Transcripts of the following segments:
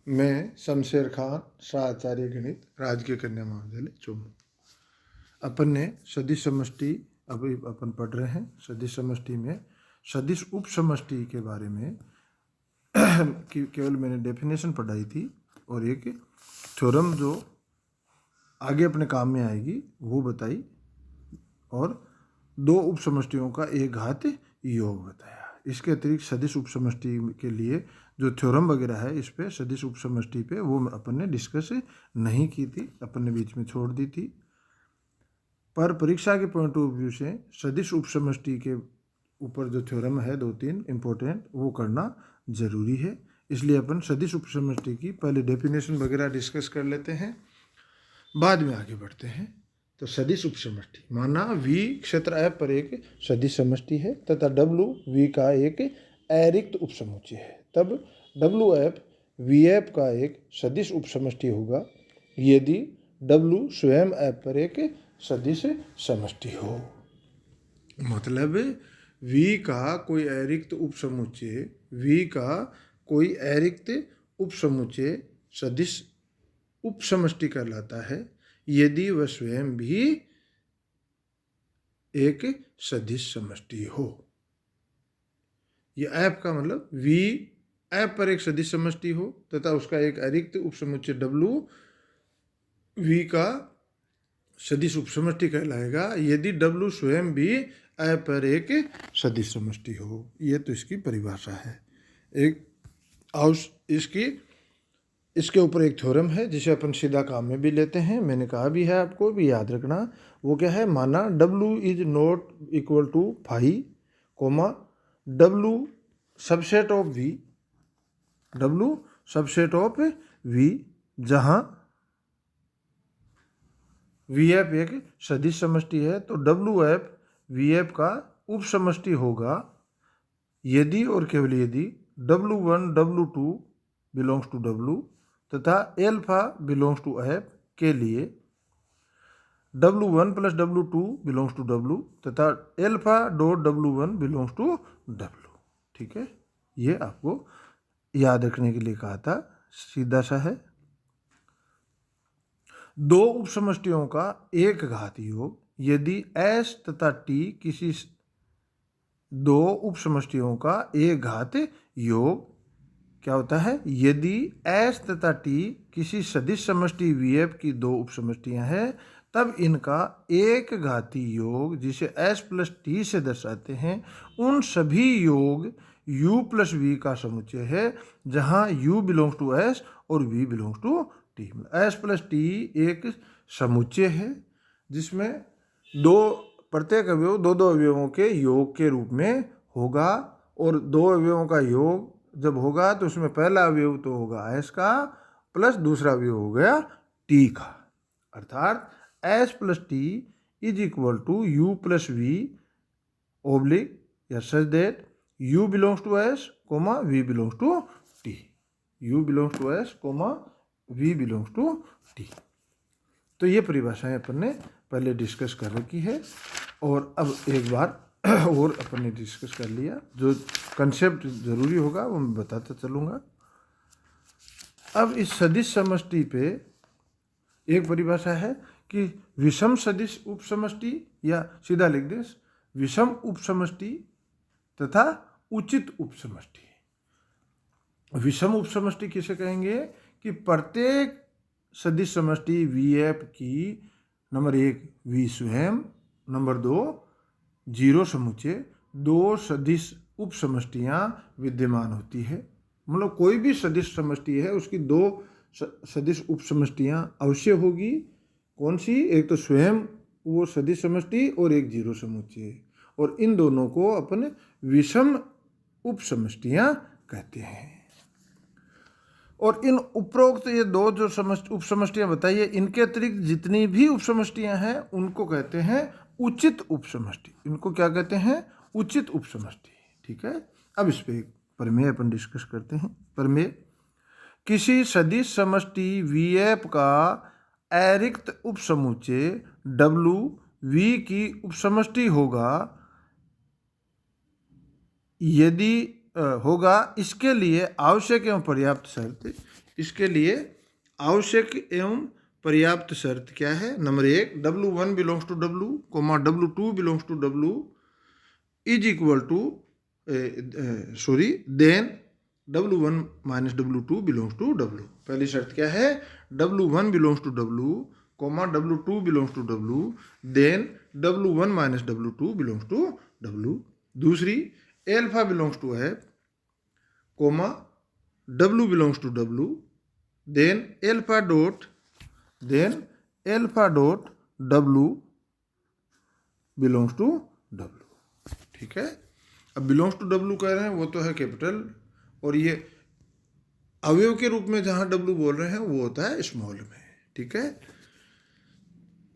मैं शमशेर खान, सहाचार्य गणित, राजकीय कन्या महाविद्यालय चौमू। अपन ने सदिश समष्टि अभी अपन पढ़ रहे हैं। सदिश समष्टि में सदिश उप समष्टि के बारे में केवल मैंने डेफिनेशन पढ़ाई थी और एक थ्योरम जो आगे अपने काम में आएगी वो बताई, और दो उप समष्टियों का एक घात योग बताया। इसके अतिरिक्त सदिश उप समष्टि के लिए जो थ्योरम वगैरह है इस पे सदिश उप समष्टि पे वो अपन ने डिस्कस नहीं की थी, अपन ने बीच में छोड़ दी थी। पर परीक्षा के पॉइंट ऑफ व्यू से सदिश उप समष्टि के ऊपर जो थ्योरम है 2-3 इम्पोर्टेंट वो करना जरूरी है। इसलिए अपन सदिश उप समष्टि की पहले डेफिनेशन वगैरह डिस्कस कर लेते हैं, बाद में आगे बढ़ते हैं। तो सदिश उप समष्टि माना V क्षेत्र F पर एक सदिश समष्टि है तथा W V का एक अरिक्त उप समुच्चय है, तब WF VF का एक सदिश उप समष्टि होगा यदि W स्वयं F पर एक सदिश समष्टि हो। मतलब V का कोई अरिक्त उप समुच्चय, V का कोई अरिक्त उप समुच्चय सदिश उप समष्टि कहलाता है यदि वह स्वयं भी एक सदिश समष्टि हो। यह ऐप का मतलब V ऐप पर एक सदिश समष्टि हो तथा उसका एक अरिक्त उप समुच्चय W V का सदिश उप समष्टि कहलाएगा यदि W स्वयं भी ऐप पर एक सदिश समष्टि हो। यह तो इसकी परिभाषा है। एक इसके ऊपर एक थ्योरम है जिसे अपन सीधा काम में भी लेते हैं, मैंने कहा भी है, आपको भी याद रखना। वो क्या है, माना W is not equal to 5, W subset of V, W subset of V, जहाँ VF एक सदिश समष्टि है तो WF VF का उप समष्टि होगा यदि और केवल यदि W1 W2 belongs to W तथा एल्फा बिलोंग्स टू F के लिए W1 plus W2 belongs to W तथा alpha dot W1 belongs to W। ठीक है, ये आपको याद रखने के लिए कहा था, सीधा सा है। दो उप समष्टियों का एक घात योग यदि S तथा T किसी दो उप समष्टियों का एक घात योग क्या होता है, यदि S तथा T किसी सदिश समष्टि VF की दो उप समष्टियां हैं तब इनका एक घाती योग जिसे S प्लस T से दर्शाते हैं उन सभी योग U प्लस V का समुच्चय है जहां U बिलोंग्स टू S और V belongs to T। S plus T एक समुच्चय है जिसमें प्रत्येक अवयव दो अवयवों के योग के रूप में होगा, और दो अवयवों का योग जब होगा तो उसमें पहला अवयव तो होगा S का प्लस दूसरा अवयव हो गया T का, अर्थात S plus T is equal to U plus V oblique या such that U belongs to S comma V belongs to T, U belongs to S comma V belongs to T। तो ये परिभाषाएं अपन ने पहले discuss कर रखी है और अब एक बार और अपन ने डिस्कस कर लिया। जो कंसेप्ट जरूरी होगा वो मैं बताता चलूँगा। अब इस सदिश समष्टि पे एक परिभाषा है कि विषम सदिश उप समष्टि, या सीधा लिख दे विषम उप समष्टि तथा उचित उप समष्टि। विषम उप समष्टि किसे कहेंगे कि प्रत्येक सदिश समष्टि VF की नंबर 1 V स्वयं, नंबर 2 जीरो समुच्चय, दो सदिश उप समष्टियां विद्यमान होती है। मतलब कोई भी सदिश समष्टि है उसकी दो सदिश उप समष्टियां अवश्य होगी। कौन सी, एक तो स्वयं वो सदिश समष्टि और एक जीरो समुच्चय, और इन दोनों को अपन विषम उप समष्टियां कहते हैं। और इन उपरोक्त ये दो जो उप समष्टियां बताइए, इनके अतिरिक्त जितनी भी उप समष्टियां हैं उनको कहते हैं उचित उप समष्टि। इनको क्या कहते हैं, उचित उप समष्टि। ठीक है, अब इस पे प्रमेय अपन डिस्कस करते हैं। प्रमेय, किसी सदिश समष्टि VF का अरिक्त उप समुच्चय W V की उप समष्टि होगा यदि होगा, इसके लिए आवश्यक एवं पर्याप्त शर्त इसके लिए आवश्यक एवं पर्याप्त शर्त क्या है? Number 1, W1 belongs to W, W2 belongs to W is equal to then W1 minus W2 belongs to W। पहली शर्त क्या है? W1 belongs to W, W2 belongs to W, then W1 minus W2 belongs to W। दूसरी, alpha belongs to है, W belongs to W, then alpha dot W belongs to W। ठीक है, अब belongs to W कह रहे हैं वो तो है कैपिटल, और ये अवयव के रूप में जहां W बोल रहे हैं वो होता है स्मॉल में। ठीक है,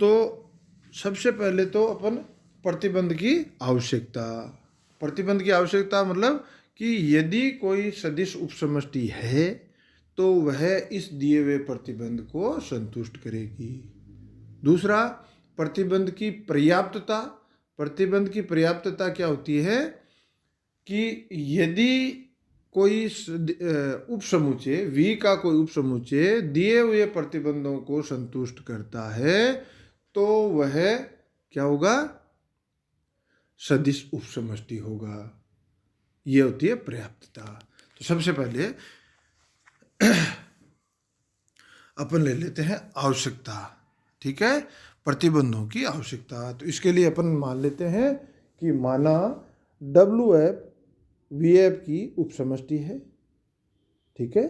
तो सबसे पहले तो अपन प्रतिबंध की आवश्यकता, प्रतिबंध की आवश्यकता मतलब कि यदि कोई सदिश उपसमष्टि है तो वह इस दिए हुए प्रतिबंध को संतुष्ट करेगी। दूसरा, प्रतिबंध की पर्याप्तता। प्रतिबंध की पर्याप्तता क्या होती है कि यदि कोई उपसमुच्चय V का कोई उपसमुच्चय दिए हुए प्रतिबंधों को संतुष्ट करता है तो वह क्या होगा? सदिश उपसमष्टि होगा। ये होती है पर्याप्तता। तो सबसे पहले अपन ले लेते हैं आवश्यकता। ठीक है, प्रतिबंधों की आवश्यकता। तो इसके लिए अपन मान लेते हैं कि माना WF VF की उपसमष्टि है। ठीक है,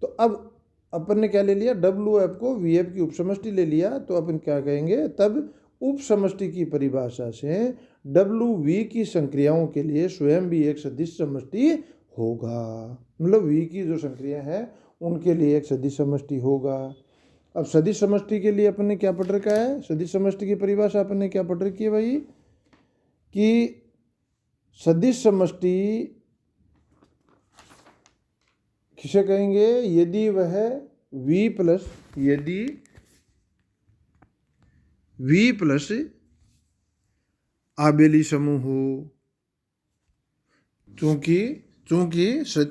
तो अब अपन ने क्या ले लिया? WF को VF की उपसमष्टि ले लिया, तो अपन क्या कहेंगे? तब उपसमष्टि की परिभाषा से WV की संक्रियाओं के लिए स्वयं भी एक सदिश समष्टि होगा। मतलब V की जो संक्रिया है उनके लिए एक सदिश समष्टि होगा। अब सदिश समष्टि के लिए अपन ने क्या पढ़ रखा है? सदिश समष्टि की परिभाषा अपन ने क्या पढ़ रखी है भाई? कि सदिश समष्टि किसे कहेंगे? यदि वह V प्लस आबेली समूह हो। चूंकि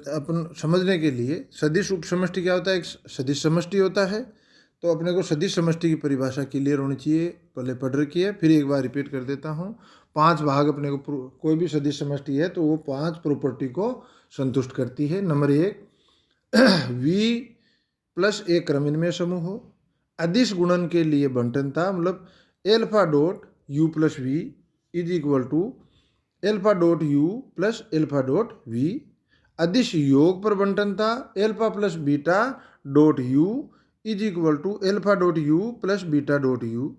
अपन समझने के लिए सदिश उपसमष्टि क्या होता है? एक सदिश समष्टि होता है। तो अपने को सदिश समष्टि की परिभाषा क्लियर होनी चाहिए, पहले पढ़ रखी है, फिर एक बार रिपीट कर देता हूँ। 5 भाग अपने को, कोई भी सदिश समष्टि है तो वो 5 प्रॉपर्टी को संतुष्ट करती है। नंबर 1, V प्लस एक क्रमिन्मय समूह हो। अदिश गुणन के लिए बंटनता, मतलब alpha dot U plus V is equal to alpha dot U plus alpha dot V। अदिश योग पर बंटनता, alpha plus beta dot U is equal to alpha dot U plus beta dot U।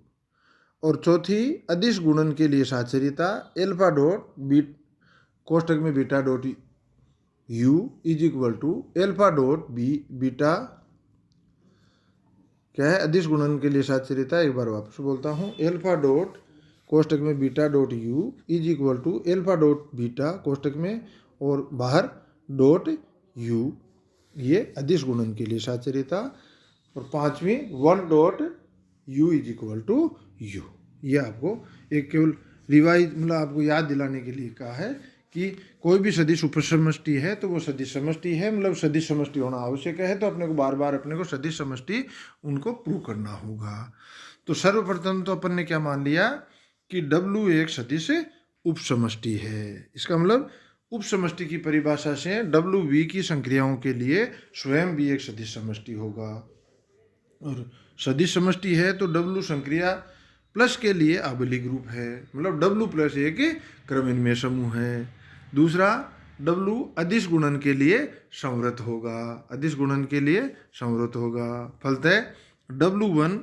और चौथी, अदिश गुणन के लिए साचर्यता, एल्फा डॉट कोष्टक में beta dot U is equal to alpha dot beta. क्या है? अदिश गुणन के लिए साचर्यता, एक बार वापस बोलता हूँ, एल्फा डॉट कोष्टक में beta dot U is equal to alpha dot beta कोष्टक में और बाहर डॉट U। ये अदिश गुणन के लिए साचर्यता। और 5वीं, 1 dot U is equal to U। ये आपको एक केवल रिवाइज, मतलब आपको याद दिलाने के लिए कहा है कि कोई भी सदिश उपसमष्टि है तो वो सदिश समष्टि है, मतलब सदिश समष्टि होना आवश्यक है। तो अपने को बार बार अपने को सदिश समष्टि उनको प्रूव करना होगा। तो सर्वप्रथम तो अपन ने क्या मान लिया कि W एक सदिश उपसमष्टि है। इसका मतलब उपसमष्टि की परिभाषा से WV की संक्रियाओं के लिए स्वयं भी एक सदिश समष्टि होगा। और सदिश समष्टि है तो W संक्रिया प्लस के लिए आबेलिक रूप है, मतलब W प्लस एक क्रमिन्मय समूह है। दूसरा, W अदिश गुणन के लिए संवृत होगा, अदिश गुणन के लिए संवृत होगा। फलतः W1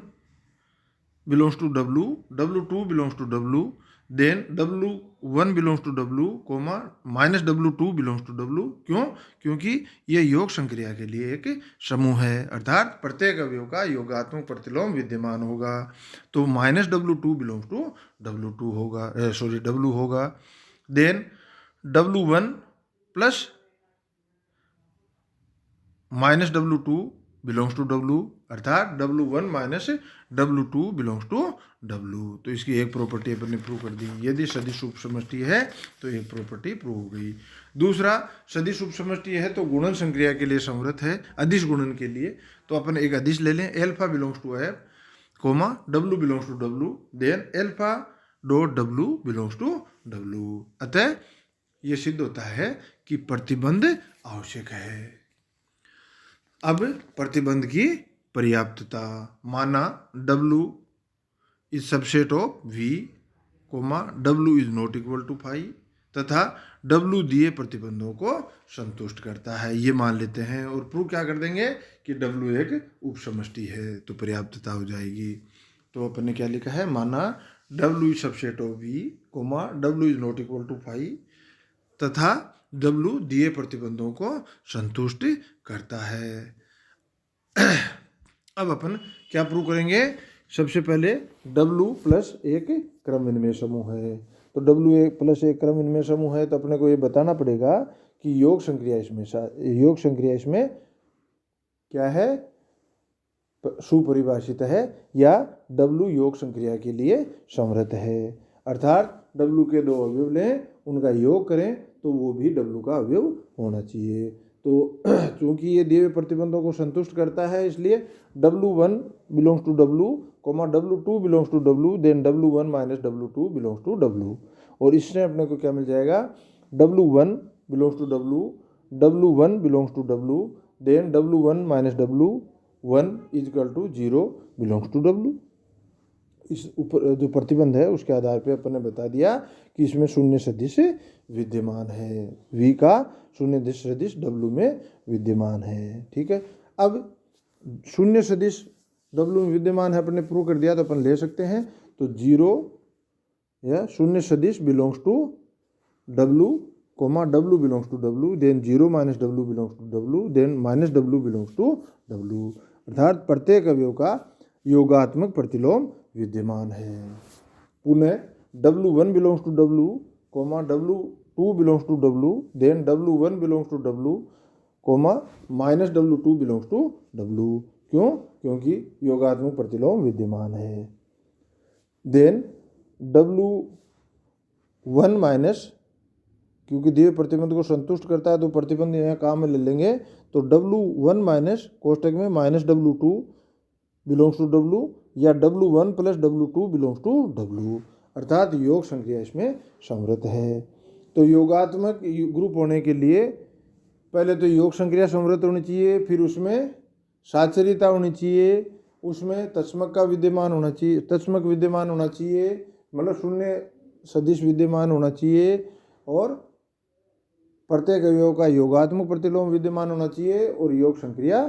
belongs to W, W2 belongs to W, then W1 belongs to W, minus W2 belongs to W। क्यों? क्योंकि ये योग संक्रिया के लिए एक समूह है, अर्थात प्रत्येक अवयव का योगात्मक प्रतिलोम विद्यमान होगा। तो minus W2 belongs to W2 होगा, W होगा। Then W1 plus minus W2 belongs to W, अर्थात W1 minus W2 belongs to W। तो इसकी एक प्रॉपर्टी अपन ने प्रूव कर दी। यदि सदिश उपसमष्टि है तो एक प्रॉपर्टी प्रूव हो गई। दूसरा, सदिश उपसमष्टि है तो गुणन संक्रिया के लिए समर्थ है, अदिश गुणन के लिए। तो अपन एक अदिश ले लें, alpha belongs to F comma W belongs to W, then alpha dot W belongs to W। अतः यह सिद्ध होता है कि प्रतिबंध आवश्यक है। अब प्रतिबंध की पर्याप्तता, माना W is subset of V comma W is not equal to five, तथा W दिए प्रतिबंधों को संतुष्ट करता है, ये मान लेते हैं। और प्रूव क्या कर देंगे कि W एक उपसमष्टि है, तो पर्याप्तता हो जाएगी। तो अपन ने क्या लिखा है, माना W is subset of V comma W is not equal to five, तथा W दिए प्रतिबंधों को संतुष्ट करता है। अब अपन क्या प्रूव करेंगे, सबसे पहले W प्लस एक क्रम विनिमय समूह है। तो W प्लस एक क्रम विनिमय समूह है, तो अपने को ये बताना पड़ेगा कि योग संक्रिया इसमें क्या है, सुपरिभाषित है, या W योग संक्रिया के लिए समर्थ है। अर्थात W के दो अवयव लें, उनका योग करें तो वो भी W का अवयव होना चाहिए। तो चूंकि ये दिए हुए प्रतिबंधों को संतुष्ट करता है, इसलिए W1 belongs to W comma W2 belongs to W, then W1 minus W2 belongs to W। और इससे अपने को क्या मिल जाएगा, W1 belongs to W, W1 belongs to W, then W1 minus W1 is equal to 0 belongs to W। इस ऊपर जो प्रतिबंध है उसके आधार पे अपन ने बता दिया कि इसमें शून्य सदिश विद्यमान है, V का शून्य सदिश W में विद्यमान है। ठीक है, अब शून्य सदिश W में विद्यमान है अपन ने प्रूव कर दिया, तो अपन ले सकते हैं। तो 0 या शून्य सदिश belongs to W comma W belongs to W, then 0 minus W belongs to W, then minus W belongs to W। अर्थात प्रत्येक अवयव का योगात्मक प्रतिलोम विद्यमान है। पुनः W1 belongs to W comma W2 belongs to W, then W1 belongs to W comma minus W2 belongs to W। क्यों? क्योंकि योगात्मक प्रतिलोम विद्यमान है। देन W1 माइनस, क्योंकि दिए प्रतिबंध को संतुष्ट करता है तो प्रतिबंध यहाँ काम में ले लेंगे। तो W1 माइनस कोष्टक में minus W2 belongs to W, या W1 plus W2 belongs to W। अर्थात योग संक्रिया इसमें समर्थ है। तो योगात्मक ग्रुप होने के लिए पहले तो योग संक्रिया समर्थ होनी चाहिए, फिर उसमें साचरिता होनी चाहिए, उसमें तत्समक का विद्यमान होना चाहिए, तत्समक विद्यमान होना चाहिए, मतलब शून्य सदिश विद्यमान होना चाहिए, और प्रत्येक अवयव का योगात्मक प्रतिलोम विद्यमान होना चाहिए, और योग संक्रिया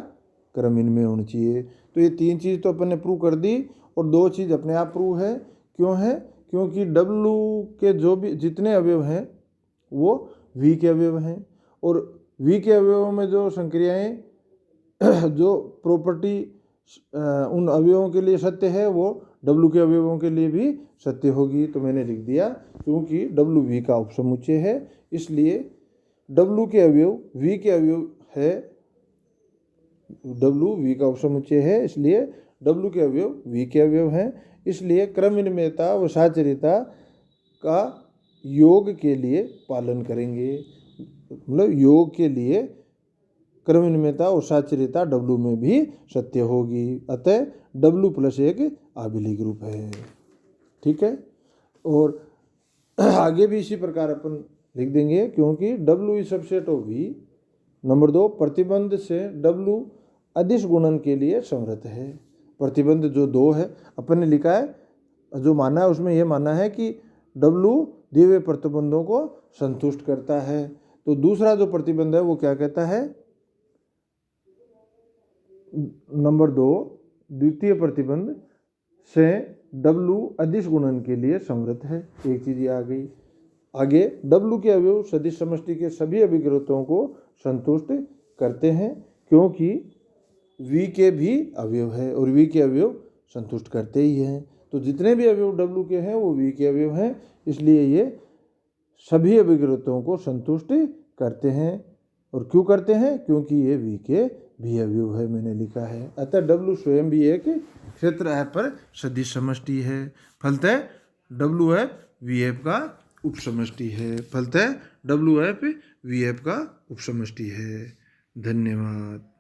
क्रम विनिमय होनी चाहिए। तो ये तीन चीज़ तो अपन ने प्रूव कर दी, और दो चीज़ अपने आप प्रूव है। क्यों है? क्योंकि W के जो भी जितने अवयव हैं वो V के अवयव हैं, और V के अवयवों में जो संक्रियाएं जो प्रॉपर्टी उन अवयवों के लिए सत्य है वो W के अवयवों के लिए भी सत्य होगी। तो मैंने लिख दिया, क्योंकि W V का उपसमुच्चय है, इसलिए W के अवयव V के अवयव है, W V का उपसमुच्चय है, इसलिए W के अवयव V के अवयव हैं। इसलिए क्रम विनिमयता व साचरिता का योग के लिए पालन करेंगे, मतलब योग के लिए क्रम विनिमयता और साचरिता W में भी सत्य होगी। अतः W प्लस एक आबिली ग्रुप है। ठीक है, और आगे भी इसी प्रकार अपन लिख देंगे, क्योंकि W is subset of V। Number 2, प्रतिबंध से W अदिश गुणन के लिए समर्थ है। प्रतिबंध जो 2 है अपन ने लिखा है, जो माना है उसमें यह माना है कि W दिए हुए प्रतिबंधों को संतुष्ट करता है। तो दूसरा जो प्रतिबंध है वो क्या कहता है, नंबर 2, द्वितीय प्रतिबंध से W अदिश गुणन के लिए समर्थ है। एक चीज ये आ गई। आगे W के अवयव सदिश समष्टि के सभी अभिग्रतों को संतुष्ट करते हैं, क्योंकि V के भी अवयव है और V के अवयव संतुष्ट करते ही हैं। तो जितने भी अवयव W के हैं वो V के अवयव हैं, इसलिए ये सभी अभिग्रतों को संतुष्ट करते हैं। और क्यों करते हैं? क्योंकि ये V के भी अवयव है, मैंने लिखा है। अतः W स्वयं भी एक क्षेत्र है पर सदिश समष्टि है। फलतः WF VF का उपसमष्टि है। फलतः WF VF का उपसमष्टि है। धन्यवाद।